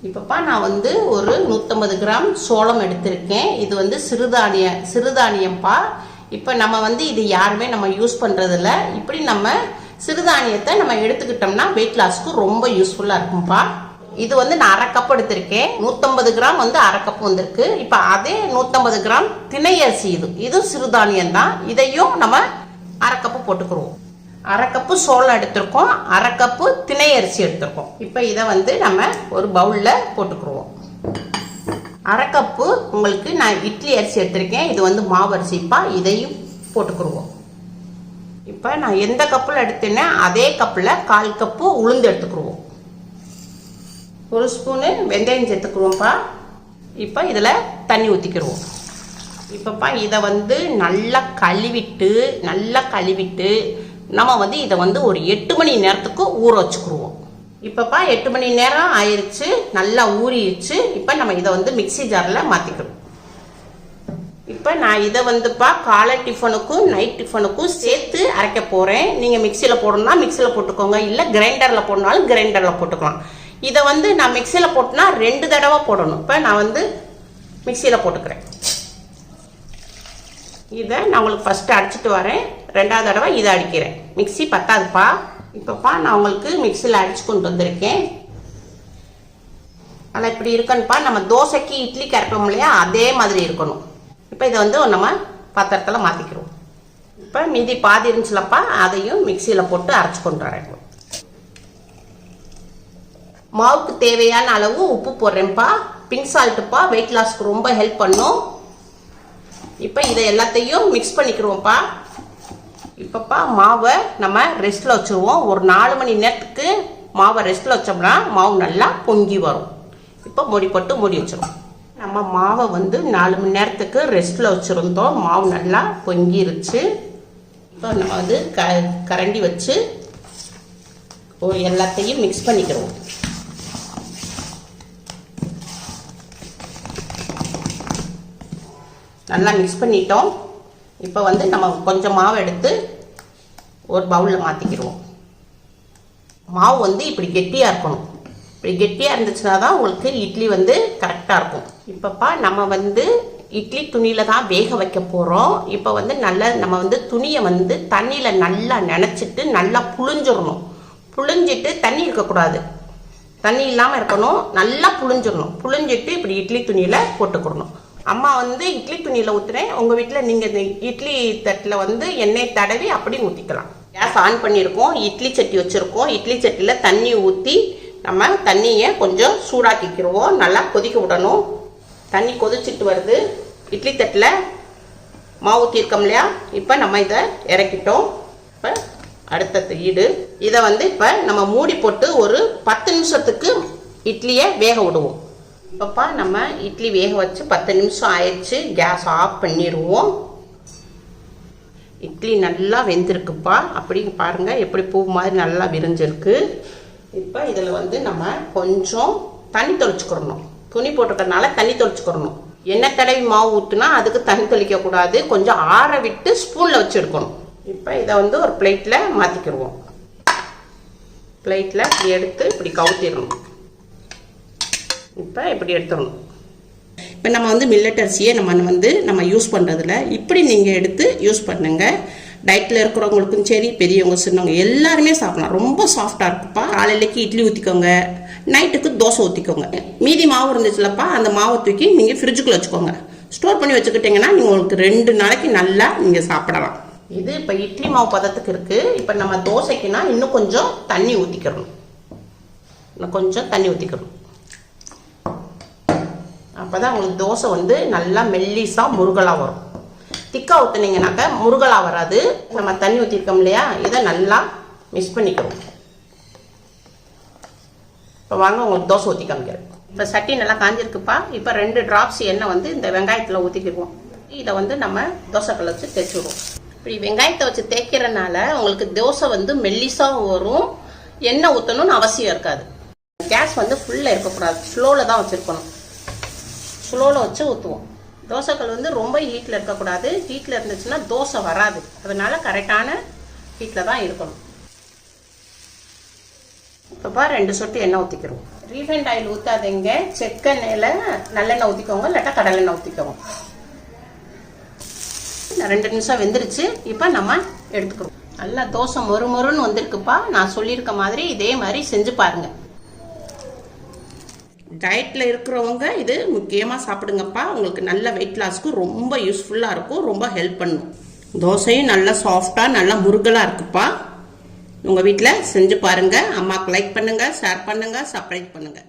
இப்பப்பா நான் வந்து ஒரு 150 கிராம் சோளம் எடுத்திருக்கேன். இது வந்து சிறுதானியம்பா. இப்போ நம்ம வந்து இது யாருமே நம்ம யூஸ் பண்ணுறதில்ல. இப்படி நம்ம சிறுதானியத்தை நம்ம எடுத்துக்கிட்டோம்னா வெயிட் லாஸ்க்கு ரொம்ப யூஸ்ஃபுல்லாக இருக்கும்பா. இது வந்து நான் 1/2 கப் எடுத்திருக்கேன். 150 கிராம் வந்து 1/2 கப் வந்திருக்கு. இப்போ அதே 150 கிராம் திணை அரிசி இது சிறுதானியம் தான். இதையும் நம்ம 1/2 கப்பு போட்டுக்கிறோம். 1/2 கப்பு சோளம் எடுத்திருக்கோம், 1/2 கப்பு திணை அரிசி எடுத்திருக்கோம். இப்போ இதை வந்து நம்ம ஒரு பவுலில் போட்டுக்குருவோம். 1/2 கப்பு உங்களுக்கு நான் இட்லி அரிசி எடுத்திருக்கேன். இது வந்து மாவு அரிசிப்பா. இதையும் போட்டுக்குருவோம். இப்போ நான் எந்த கப்பில் எடுத்தேன்னா அதே கப்பில் 1/4 கப்பு உளுந்து எடுத்துக்குருவோம். 1 ஸ்பூனு வெந்தயம் சேர்த்துக்குருவோம்ப்பா. இப்போ இதில் தண்ணி ஊற்றிக்கிடுவோம். இப்போப்பா இதை வந்து நல்லா கழுவிட்டு நம்ம வந்து இதை வந்து ஒரு 8 மணி நேரத்துக்கு ஊற வச்சுக்குருவோம். இப்போப்பா 8 மணி நேரம் ஆயிடுச்சு, நல்லா ஊறிடுச்சு. இப்போ நம்ம இதை வந்து மிக்சி ஜாரில் மாற்றிக்கிறோம். இப்போ நான் இதை வந்துப்பா காலை டிஃபனுக்கும் நைட் டிஃபனுக்கும் சேர்த்து அரைக்க போகிறேன். நீங்கள் மிக்சியில் போடணும்னா மிக்சியில் போட்டுக்கோங்க, இல்லை கிரைண்டரில் போடணுனாலும் கிரைண்டரில் போட்டுக்கலாம். இதை வந்து நான் மிக்சியில் போட்டோன்னா 2 தடவை போடணும். இப்போ நான் வந்து மிக்சியில் போட்டுக்கிறேன். இதை நான் உங்களுக்கு ஃபஸ்ட்டு அடிச்சுட்டு வரேன், 2வது தடவை இதை அடிக்கிறேன். மிக்சி பத்தாதுப்பா. இப்போப்பா நான் உங்களுக்கு மிக்சியில் அடிச்சு கொண்டு வந்திருக்கேன். ஆனால் இப்படி இருக்கணுப்பா. நம்ம தோசைக்கு இட்லிக்கு அரைப்போம் இல்லையா, அதே மாதிரி இருக்கணும். இப்போ இதை வந்து நம்ம பாத்திரத்தில் மாற்றிக்கிறோம். இப்போ மீதி பாதி இருந்துச்சுலப்பா, அதையும் மிக்சியில் போட்டு அரைச்சி கொண்டு வரேன். மாவுக்கு தேவையான அளவு உப்பு போடுறேன்ப்பா. பிங்க் சால்ட்டுப்பா, வெயிட் லாஸ்க்கு ரொம்ப ஹெல்ப் பண்ணும். இப்போ இதை எல்லாத்தையும் மிக்ஸ் பண்ணிக்கிறோம்ப்பா. இப்போப்பா மாவை நம்ம ரெஸ்ட்டில் வச்சுருவோம். ஒரு 4 மணி நேரத்துக்கு மாவை ரெஸ்ட்டில் வச்சோம்னா மாவு நல்லா பொங்கி வரும். இப்போ மூடி வச்சிருவோம். நம்ம மாவை வந்து 4 மணி நேரத்துக்கு ரெஸ்ட்டில் வச்சுருந்தோம். மாவு நல்லா பொங்கிருச்சு. இப்போ நம்ம வந்து கரண்டி வச்சு எல்லாத்தையும் மிக்ஸ் பண்ணிக்கிறோம். நல்லா மிக்ஸ் பண்ணிட்டோம். இப்போ வந்து நம்ம கொஞ்சம் மாவு எடுத்து ஒரு பவுலில் மாற்றிக்கிடுவோம். மாவு வந்து இப்படி கெட்டியாக இருக்கணும். இப்படி கெட்டியாக இருந்துச்சுன்னா தான் உங்களுக்கு இட்லி வந்து கரெக்டாக இருக்கும். இப்போப்பா நம்ம வந்து இட்லி துணியில் தான் வேக வைக்க போகிறோம். இப்போ வந்து நம்ம வந்து துணியை வந்து தண்ணியில் நல்லா நனைச்சிட்டு நல்லா புழிஞ்சிடணும். புழிஞ்சிட்டு தண்ணி இருக்கக்கூடாது, தண்ணி இல்லாமல் இருக்கணும். நல்லா புழிஞ்சிட்டு இப்படி இட்லி துணியில் போட்டுக்கிடணும். அம்மா வந்து இட்லி துணியில் ஊற்றுறேன். உங்கள் வீட்டில் நீங்கள் இந்த இட்லி தட்டில் வந்து எண்ணெய் தடவி அப்படி ஊற்றிக்கலாம். கேஸ் ஆன் பண்ணியிருக்கோம், இட்லி சட்டி வச்சுருக்கோம். இட்லி சட்டியில் தண்ணி ஊற்றி நம்ம தண்ணியை கொஞ்சம் சூடாக்கிக்கிடுவோம். நல்லா கொதிக்க விடணும். தண்ணி கொதிச்சுட்டு வருது. இட்லி தட்டில் மாவு ஊற்றிருக்கோம் இல்லையா, இப்போ நம்ம இதை இறக்கிட்டோம். இப்போ அடுத்த இதை வந்து இப்போ நம்ம மூடி போட்டு ஒரு 10 நிமிஷத்துக்கு இட்லியை வேக விடுவோம். இப்போப்பா நம்ம இட்லி வேக வச்சு 10 நிமிஷம் ஆயிடுச்சு. கேஸ் ஆஃப் பண்ணிடுவோம். இட்லி நல்லா வெந்திருக்குப்பா. அப்படி பாருங்கள், எப்படி பூ மாதிரி நல்லா விரிஞ்சிருக்கு. இப்போ இதில் வந்து நம்ம கொஞ்சம் தண்ணி தெளிச்சுக்கிறணும். துணி போட்டுக்கிறதுனால தண்ணி தெளிச்சுக்கிறணும். எண்ணெய் தடவி மாவு ஊற்றுனா அதுக்கு தண்ணி தெளிக்கக்கூடாது. கொஞ்சம் ஆற விட்டு ஸ்பூனில் வச்சு எடுக்கணும். இப்போ இதை வந்து ஒரு பிளேட்டில் மாற்றிக்கிடுவோம். பிளேட்டில் இப்படி எடுத்து இப்படி கவுத்திடணும். இப்போ இப்படி எடுத்துடணும். இப்போ நம்ம வந்து மில்லட் அரிசியை நம்ம யூஸ் பண்ணுறதில்ல. இப்படி நீங்கள் எடுத்து யூஸ் பண்ணுங்கள். டயட்டில் இருக்கிறவங்களுக்கும் சரி, பெரியவங்க சின்னவங்க எல்லாருமே சாப்பிடலாம். ரொம்ப சாஃப்டாக இருக்குப்பா. காலையிலேக்கு இட்லி ஊற்றிக்கோங்க, நைட்டுக்கு தோசை ஊற்றிக்கோங்க. மீதி மாவு இருந்துச்சுலப்பா, அந்த மாவை தூக்கி நீங்கள் ஃப்ரிட்ஜுக்குள்ளே வச்சுக்கோங்க. ஸ்டோர் பண்ணி வச்சுக்கிட்டிங்கன்னா நீங்கள் உங்களுக்கு 2 நாளைக்கு நல்லா நீங்கள் சாப்பிடலாம். இது இப்போ இட்லி மாவு பதத்துக்கு இருக்குது. இப்போ நம்ம தோசைக்குன்னா இன்னும் கொஞ்சம் தண்ணி ஊற்றிக்கிறணும். அப்போ தான் உங்களுக்கு தோசை வந்து நல்லா மெல்லிஸாக முருகலாக வரும். திக்காக ஊற்றுனீங்கன்னாக்க முருகலாக வராது. நம்ம தண்ணி ஊற்றிருக்கோம் இல்லையா, இதை நல்லா மிக்ஸ் பண்ணிக்கிறோம். இப்போ வாங்க உங்களுக்கு தோசை ஊற்றி காமிக்கிறேன். இப்போ சட்டி நல்லா காஞ்சிருக்குப்பா. இப்போ 2 டிராப்ஸ் எண்ணெய் வந்து இந்த வெங்காயத்தில் ஊற்றிக்கிடுவோம். இதை வந்து நம்ம தோசைக்கல்லை வச்சு தேய்ச்சிடுவோம். இப்படி வெங்காயத்தை வச்சு தேய்க்கிறனால உங்களுக்கு தோசை வந்து மெல்லிஸாக வரும். எண்ணெய் ஊற்றணும்னு அவசியம் இருக்காது. கேஸ் வந்து ஃபுல்லாக இருக்கக்கூடாது, ஸ்லோவில் தான் வச்சுருக்கணும். ஸ்லோவில் வச்சு ஊற்றுவோம். தோசைக்கல் வந்து ரொம்ப ஹீட்டில் இருக்கக்கூடாது. ஹீட்டில் இருந்துச்சுன்னா தோசை வராது. அதனால கரெக்டான ஹீட்டில் தான் இருக்கணும். இப்போப்பா 2 சொட்டு எண்ணெய் ஊற்றிக்கிறோம். ரீஃபைண்ட் ஆயில் ஊற்றாதீங்க, செக்கெண்ணெயில் நல்லெண்ணெய் ஊற்றிக்கோங்க, இல்லாட்டா கடலெண்ணெய் ஊற்றிக்கோங்க. 2 நிமிஷம் வெந்துருச்சு. இப்போ நம்ம எடுத்துக்கிறோம். நல்லா தோசை மொறு மொறுன்னு வந்திருக்குப்பா. நான் சொல்லியிருக்க மாதிரி இதே மாதிரி செஞ்சு பாருங்க. டயட்டில் இருக்கிறவங்க இது முக்கியமாக சாப்பிடுங்கப்பா. உங்களுக்கு நல்ல வெயிட் லாஸ்க்கு ரொம்ப யூஸ்ஃபுல்லாக இருக்கும், ரொம்ப ஹெல்ப் பண்ணும். தோசையும் நல்லா சாஃப்டாக நல்லா முருகலாக இருக்குப்பா. உங்கள் வீட்டில் செஞ்சு பாருங்கள். அம்மாவுக்கு லைக் பண்ணுங்கள், ஷேர் பண்ணுங்கள், சப்ஸ்கிரைப் பண்ணுங்கள்.